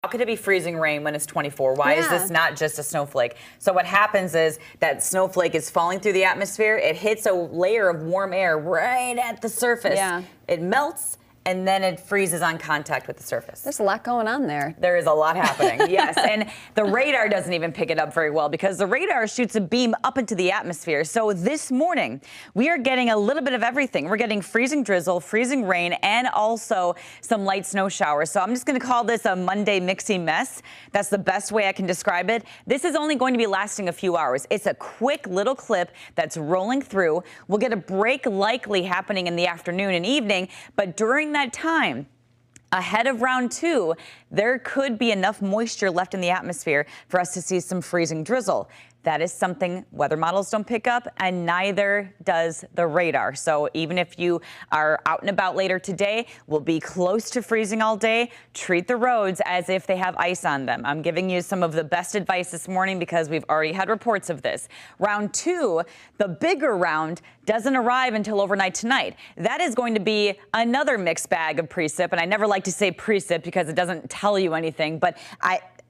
How could it be freezing rain when it's 24? Why is this not just a snowflake? So what happens is that snowflake is falling through the atmosphere. It hits a layer of warm air right at the surface. Yeah. It melts, and then it freezes on contact with the surface. There's a lot going on there. There is a lot happening, yes. And the radar doesn't even pick it up very well because the radar shoots a beam up into the atmosphere. So this morning, we are getting a little bit of everything. We're getting freezing drizzle, freezing rain, and also some light snow showers. So I'm just going to call this a Monday mixy mess. That's the best way I can describe it. This is only going to be lasting a few hours. It's a quick little clip that's rolling through. We'll get a break likely happening in the afternoon and evening, but during that time, ahead of round 2, there could be enough moisture left in the atmosphere for us to see some freezing drizzle. That is something weather models don't pick up, and neither does the radar. So even if you are out and about later today, we'll be close to freezing all day. Treat the roads as if they have ice on them. I'm giving you some of the best advice this morning because we've already had reports of this. Round 2, the bigger round, doesn't arrive until overnight tonight. That is going to be another mixed bag of precip, and I never like to say precip because it doesn't tell you anything, but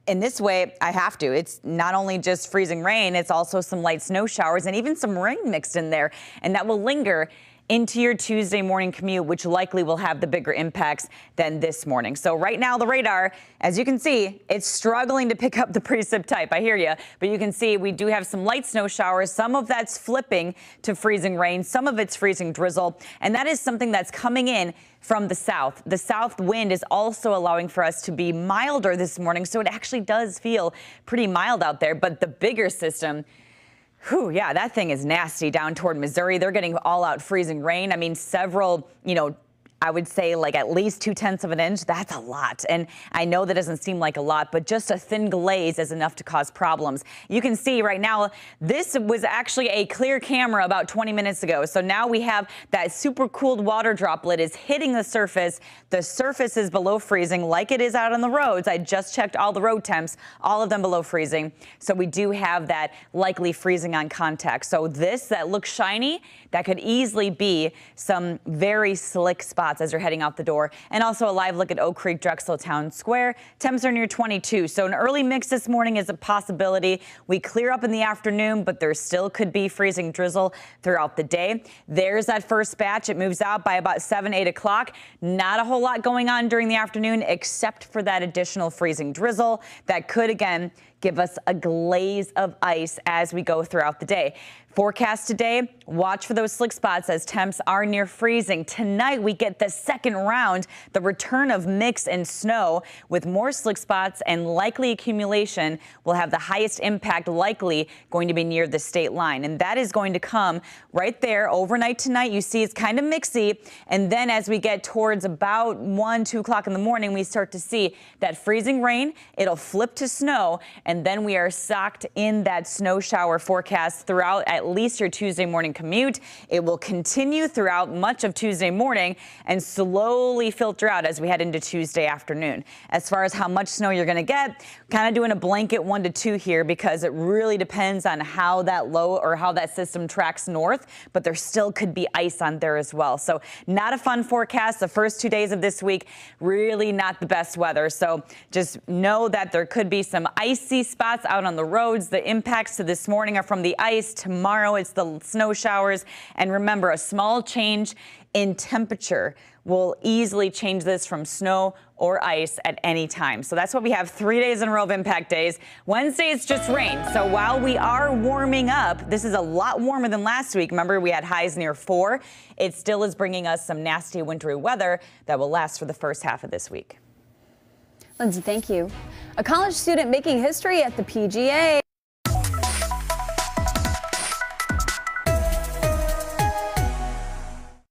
in this way, I have to. It's not only just freezing rain, it's also some light snow showers and even some rain mixed in there. And that will linger into your Tuesday morning commute, which likely will have the bigger impacts than this morning. So right now, the radar, as you can see, it's struggling to pick up the precip type. I hear you. But you can see we do have some light snow showers. Some of that's flipping to freezing rain. Some of it's freezing drizzle. And that is something that's coming in from the south. The south wind is also allowing for us to be milder this morning. So it actually does feel pretty mild out there. But the bigger system, whew, yeah, that thing is nasty down toward Missouri. They're getting all out freezing rain. I mean, several, I would say like at least 0.2 of an inch. That's a lot. And I know that doesn't seem like a lot, but just a thin glaze is enough to cause problems. You can see right now, this was actually a clear camera about 20 minutes ago. So now we have that super cooled water droplet is hitting the surface. The surface is below freezing like it is out on the roads. I just checked all the road temps, all of them below freezing. So we do have that likely freezing on contact. So this that looks shiny, that could easily be some very slick spots as you're heading out the door. And also a live look at Oak Creek, Drexel Town Square. Temps are near 22. So an early mix this morning is a possibility. We clear up in the afternoon, but there still could be freezing drizzle throughout the day. There's that first batch. It moves out by about 7, 8 o'clock. Not a whole lot going on during the afternoon, except for that additional freezing drizzle that could, again, give us a glaze of ice as we go throughout the day. Forecast today, watch for those slick spots as temps are near freezing. Tonight, we get the second round, the return of mix and snow with more slick spots and likely accumulation will have the highest impact likely going to be near the state line. And that is going to come right there overnight tonight. You see it's kind of mixy. And then as we get towards about 1, 2 o'clock in the morning, we start to see that freezing rain. It'll flip to snow. And then we are socked in that snow shower forecast throughout at least your Tuesday morning commute. It will continue throughout much of Tuesday morning and slowly filter out as we head into Tuesday afternoon. As far as how much snow you're going to get, kind of doing a blanket 1 to 2 here because it really depends on how that low or how that system tracks north, but there still could be ice on there as well. So not a fun forecast. The first 2 days of this week, really not the best weather. So just know that there could be some icy spots out on the roads. The impacts to this morning are from the ice. Tomorrow it's the snow showers. And remember, a small change in temperature will easily change this from snow or ice at any time. So that's what we have 3 days in a row of impact days. Wednesday, it's just rain. So while we are warming up, this is a lot warmer than last week. Remember, we had highs near 4. It still is bringing us some nasty wintry weather that will last for the first half of this week. Lindsay, thank you. A college student making history at the PGA.